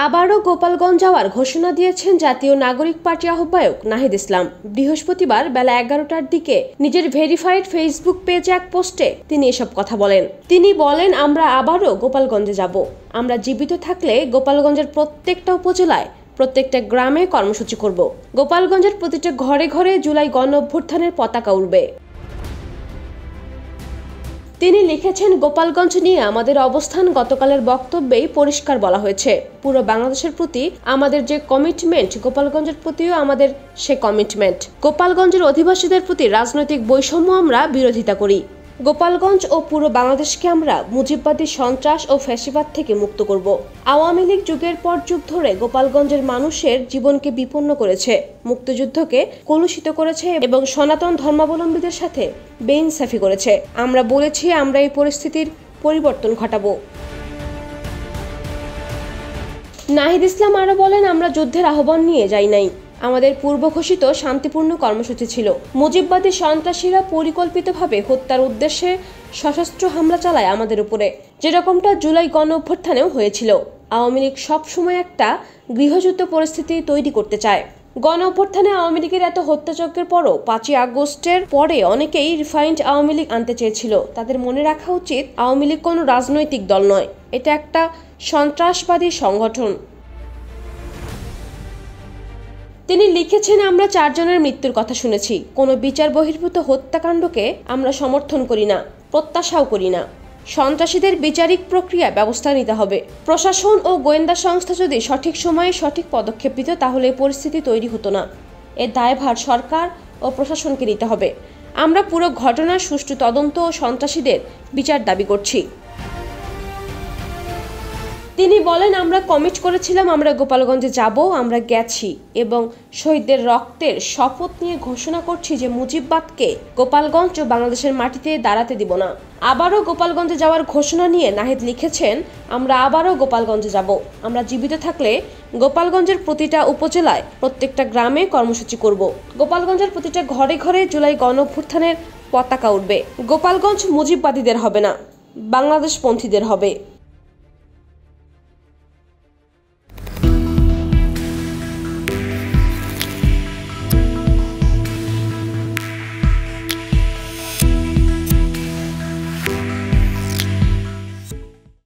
আবারও গোপালগঞ্জ যাওয়ার ঘোষণা দিয়েছেন জাতীয় নাগরিক পার্টি আহ্বায়ক নাহিদ ইসলাম। বৃহস্পতিবার বেলা 11টার দিকে নিজের ভেরিফাইড ফেসবুক পেজে এক পোস্টে তিনি এসব কথা বলেন। তিনি বলেন, আমরা আবারও গোপালগঞ্জে যাব। আমরা জীবিত থাকলে গোপালগঞ্জের প্রত্যেকটা উপজেলায়, প্রত্যেকটা গ্রামে কর্মসূচি করব। গোপালগঞ্জের প্রতিটা ঘরে ঘরে জুলাই গণ অভ্যুত্থানের পতাকা উড়বে। তিনি লিখেছেন, গোপালগঞ্জ নিয়ে আমাদের অবস্থান গতকালের বক্তব্যেই পরিষ্কার বলা হয়েছে। পুরো বাংলাদেশের প্রতি আমাদের যে কমিটমেন্ট, গোপালগঞ্জের প্রতিও আমাদের সে কমিটমেন্ট। গোপালগঞ্জের অধিবাসীদের প্রতি রাজনৈতিক বৈষম্য আমরা বিরোধিতা করি। গোপালগঞ্জ ও পুরো বাংলাদেশকে আমরা মুজিববাদী সন্ত্রাস ও ফ্যাসিবাদ থেকে মুক্ত করব। আওয়ামী লীগ যুগের পর যুগ ধরে গোপালগঞ্জের মানুষের জীবনকে বিপন্ন করেছে, মুক্তিযুদ্ধকে কলুষিত করেছে এবং সনাতন ধর্মাবলম্বীদের সাথে বেইনসাফি করেছে। আমরা বলেছি, আমরা এই পরিস্থিতির পরিবর্তন ঘটাবো। নাহিদ ইসলাম আরো বলেন, আমরা যুদ্ধের আহ্বান নিয়ে যাই নাই। আমাদের পূর্ব ঘোষিত শান্তিপূর্ণ কর্মসূচি ছিল। মুজিববাদী সন্ত্রাসীরা পরিকল্পিতভাবে হত্যার উদ্দেশ্যে সশস্ত্র হামলা চালায় আমাদের উপরে, যেরকমটা জুলাই গণ অভ্যুত্থানেও হয়েছিল। আওয়ামী লীগ সবসময় একটা গৃহযুদ্ধ পরিস্থিতি তৈরি করতে চায়। গণ অভ্যুত্থানে আওয়ামী লীগের এত হত্যাযজ্ঞের পরও 5ই আগস্টের পরে অনেকেই রিফাইন্ড আওয়ামী লীগ আনতে চেয়েছিল। তাদের মনে রাখা উচিত, আওয়ামী লীগ কোনো রাজনৈতিক দল নয়, এটা একটা সন্ত্রাসবাদী সংগঠন। তিনি লিখেছেন, আমরা 4 জনের মৃত্যুর কথা শুনেছি। কোনো বিচার বহির্ভূত হত্যাকাণ্ডকে আমরা সমর্থন করি না, প্রত্যাশাও করি না। সন্ত্রাসীদের বিচারিক প্রক্রিয়া ব্যবস্থা নিতে হবে। প্রশাসন ও গোয়েন্দা সংস্থা যদি সঠিক সময়ে সঠিক পদক্ষেপ দিত, তাহলে এই পরিস্থিতি তৈরি হতো না। এর দায়ভার সরকার ও প্রশাসনকে নিতে হবে। আমরা পুরো ঘটনার সুষ্ঠু তদন্ত ও সন্ত্রাসীদের বিচার দাবি করছি। তিনি বলেন, আমরা কমিট করেছিলাম, আমরা গোপালগঞ্জে যাব, আমরা গেছি এবং শহীদদের রক্তের শপথ নিয়ে ঘোষণা করছি যে মুজিববাদকে গোপালগঞ্জ ও বাংলাদেশের মাটিতে দাঁড়াতে দিব না। আবারও গোপালগঞ্জে যাওয়ার ঘোষণা নিয়ে নাহিদ লিখেছেন, আমরা আবারও গোপালগঞ্জে যাব। আমরা জীবিত থাকলে গোপালগঞ্জের প্রতিটা উপজেলায়, প্রত্যেকটা গ্রামে কর্মসূচি করব। গোপালগঞ্জের প্রতিটা ঘরে ঘরে জুলাই গণ অভ্যুত্থানের পতাকা উঠবে। গোপালগঞ্জ মুজিববাদীদের হবে না, বাংলাদেশপন্থীদের হবে।